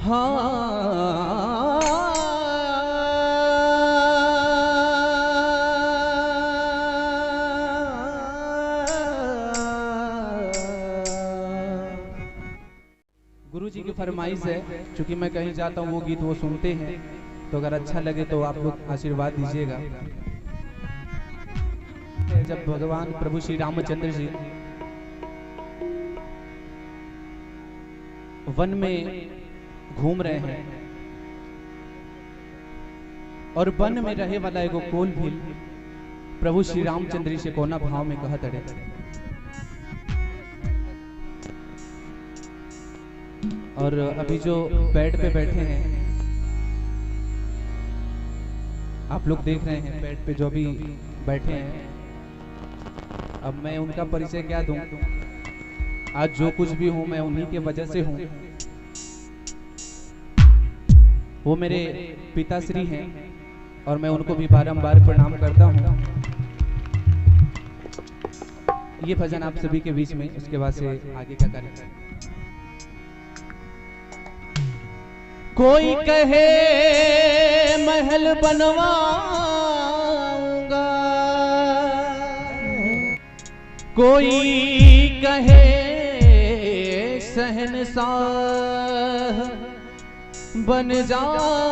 हाँ गुरु जी की फरमाइश है, क्योंकि मैं कहीं जाता हूँ वो गीत वो सुनते हैं, तो अगर अच्छा लगे तो आप लोग आशीर्वाद दीजिएगा। जब भगवान प्रभु श्री रामचंद्र जी वन में घूम रहे हैं और वन में रहे वाला एगो कोल भी प्रभु श्री रामचंद्र जी से कोना भाव में कहत अड़े, और अभी जो बेड पे बैठे हैं आप लोग देख रहे हैं, बेड पे जो भी बैठे हैं, अब मैं उनका परिचय क्या दूं। आज जो कुछ भी हूं मैं उन्हीं के वजह से हूं। वो मेरे पिताश्री हैं और मैं उनको भी बारंबार प्रणाम करता हूं। ये भजन आप सभी के बीच में, उसके बाद से आगे का कार्यक्रम। कोई कहे महल बनवाऊंगा, कोई कहे शहंशाह बन जाऊंगा,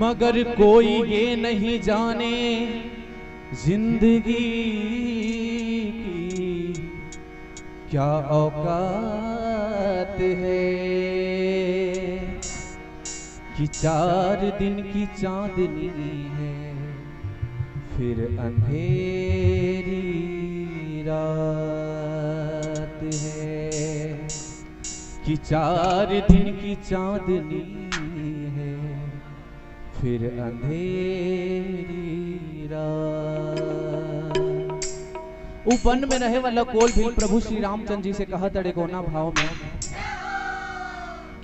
मगर कोई ये नहीं जाने जिंदगी क्या औकात है, कि 4 दिन की चांदनी है फिर अंधेरी रात है, कि 4 दिन की चांदनी है फिर अंधेरी रात। वन में रहे वाला कोल भी प्रभु श्री रामचंद्र जी से कहा तड़े कोना भाव में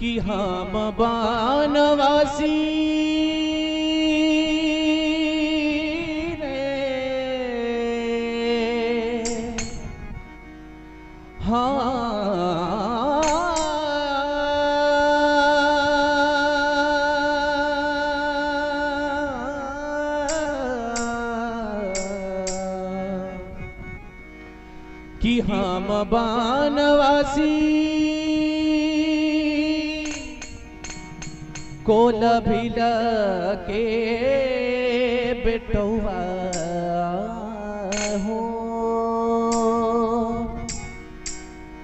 कि हम बनवासी रे, हाँ कि हम बनवासी कोल भिला के बेटौआ हो,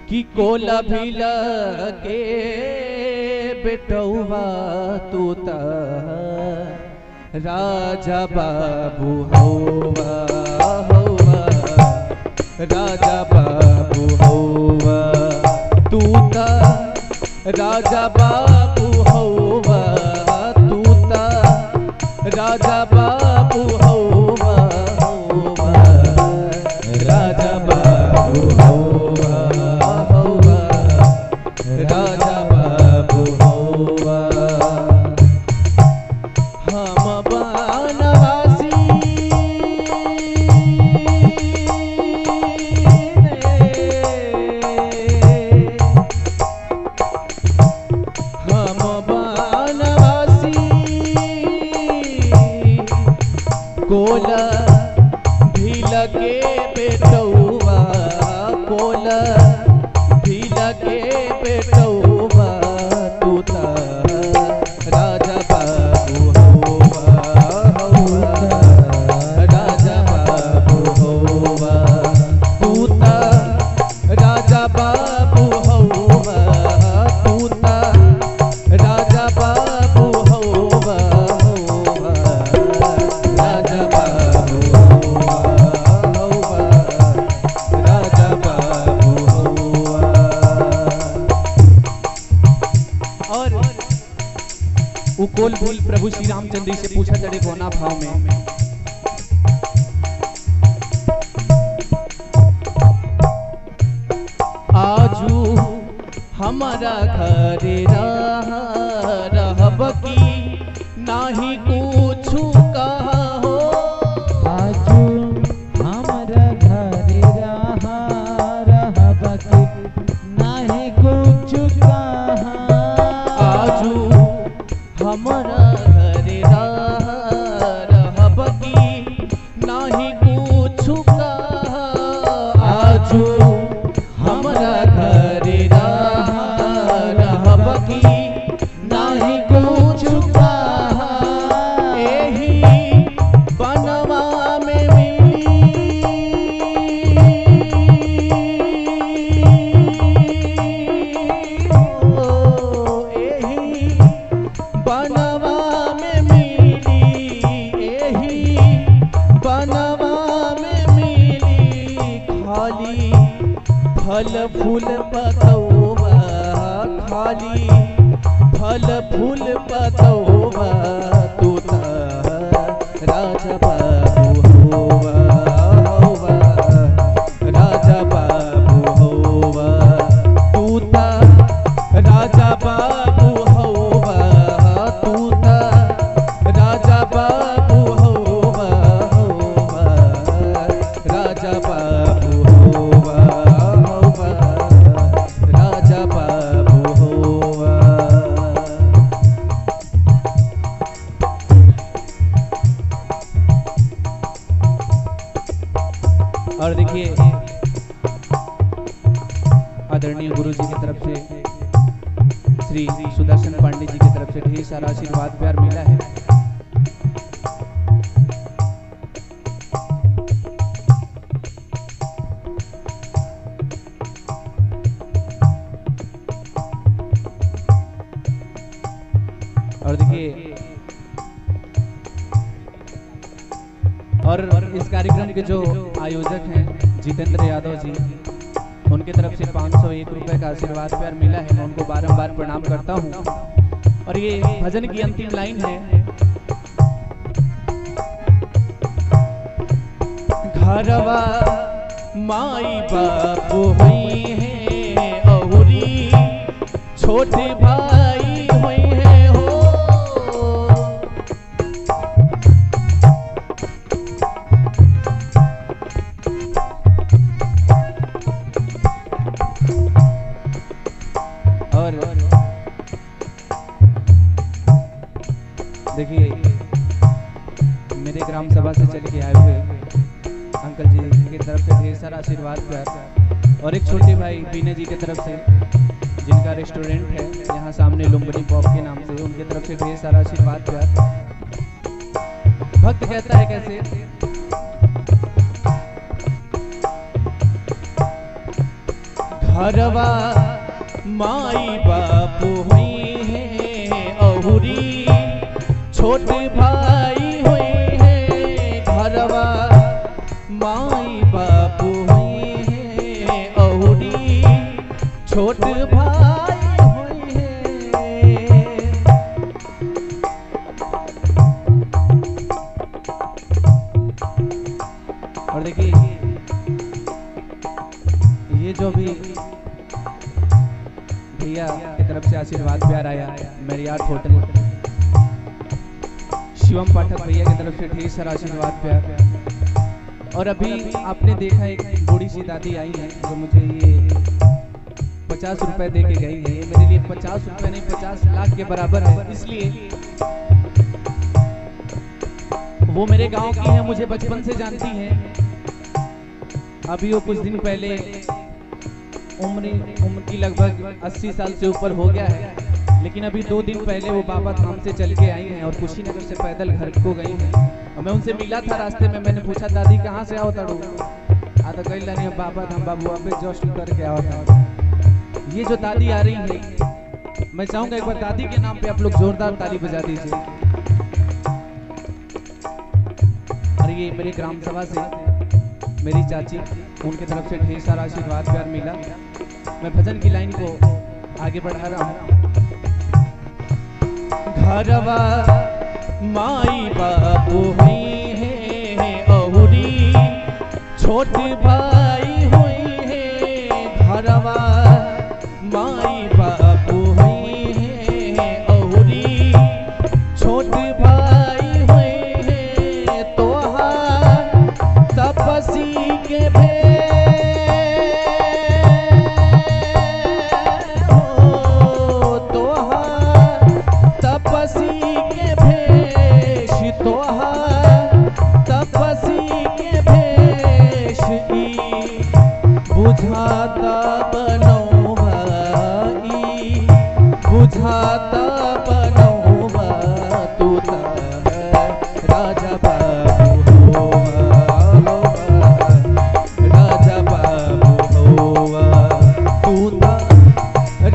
कि कोल भिला के बेटौआ तू त राजा बाबू हौवा हौवा, राजा बाबू हौवा तू त राजा बाबू हौवा, तू त राजा बाबू हौवा हौवा, राजा बाबू हौवा हौवा, राजा बाबू हौवा। हम बनवासी कोल भी लगे बेटौआ, कोल भी लगे बेटौआ तू त राजा बाबू हौवा हौवा, राजा बाबू हौवा तू त राजा बाबू हौवा, तू त राजा बाबू हौवा हौवा, राजा बाबू हौवा हौवा, राजा बाबू हौवा। और उकोल भूल प्रभु श्री रामचंद्र से पूछा चढ़े कोना भाव में, आजू हमारा घर रहब की नाही कुछ कहा हो, आजू हमारा घर आजू हमरा घर रहब की नाही कुछ एही बनवा में फल फूल पतौबा खाली फल फूल पतौबा तू त राजा बाबू होवा राजा बाबू होवा तू त राजा बाबू होवा तू त राजा बाबू होवा राजा बाबू होवा और देखिए आदरणीय गुरु जी की तरफ से श्री सुदर्शन पांडे जी की तरफ से ढेर सारा आशीर्वाद प्यार मिला है। और देखिए और इस कार्यक्रम के जो आयोजक हैं जितेंद्र यादव जी, उनके तरफ से 501 रुपए का आशीर्वाद प्यार मिला है। मैं उनको बारंबार प्रणाम करता हूं। और ये भजन की अंतिम लाइन है, घरवा माई बापू हुई है औरी छोटे भाई हुई है हो। और देखिए मेरे ग्राम सभा से चल के आए हुए अंकल जी की तरफ से ढेर सारा आशीर्वाद प्यार, और एक छोटे भाई बीने जी की तरफ से जिनका रेस्टोरेंट है यहाँ सामने लुम्बनी पॉप के नाम से, उनके तरफ से ढेर सारा आशीर्वाद प्यार। भक्त कहता है कैसे, घरवा माई बापू हुई है औरी छोटे भाई हुई है। घरवा माई बापू हुई है औरी छोटे भाई हुई है। और देखिए ये जो भी भैया की तरफ से आशीर्वाद प्यार आया, मेरियाट होटल शिवम पाठक भैया की तरफ से ढेर सारा आशीर्वाद प्यार। और अभी आपने देखा एक बूढ़ी सी दादी आई है जो मुझे ये 50 रुपए दे के गई है। ये मेरे लिए 50 रुपए नहीं 50 लाख के बराबर है, इसलिए वो मेरे गांव की है, मुझे बचपन से जानती है। अभी वो कुछ दिन पहले उम्र की लगभग 80 साल से ऊपर हो गया है, लेकिन अभी 2 दिन पहले वो बाबा धाम से चल के आई हैं और कुशीनगर से पैदल घर को गई हैं। और मैं उनसे मिला था रास्ते में, मैंने पूछा दादी कहाँ से आओ तड़ो, आता कही लानी बाबा धाम बाबू पे जस्ट करके आओ था। ये जो दादी आ रही है, मैं चाहूंगा एक बार दादी के नाम पे आप लोग जोरदार ताली बजा दीजिए। और ये मेरे ग्राम सभा से मेरी चाची, उनके तरफ से ढेर सारा आशीर्वाद प्यार मिला। मैं भजन की लाइन को आगे बढ़ा रहा हूँ। घरवा माई बापू हुई है औरी छोटे भाई हुई है। घरवा माई बापू हुई है औरी छोटे भाई हुई है। तोहार तपसी के तपसी के भेष ई बुझाता बनौबाई बुझाता बनौबा तू राजा बाबू होवा राजा बाबू होवा तू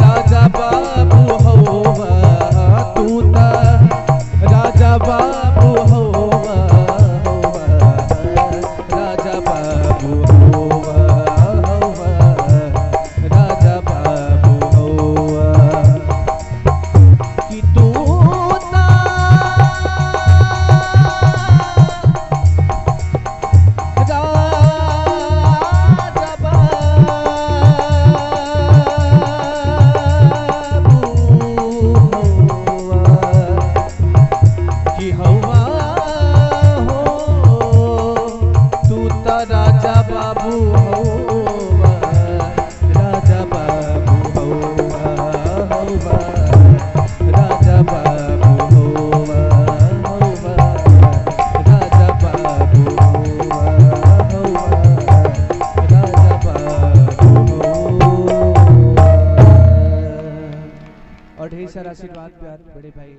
राजा बाबू होवा तू राजा बाबू होवा राजा बाबू होवा राजा बाबू होवा कि तू राजा बाबू होवा राजा बाबू होवा राजा बाबू होवा राजा बाबू होवा राजा बाबू और ढेर सारा आशीर्वाद प्यार बड़े भाई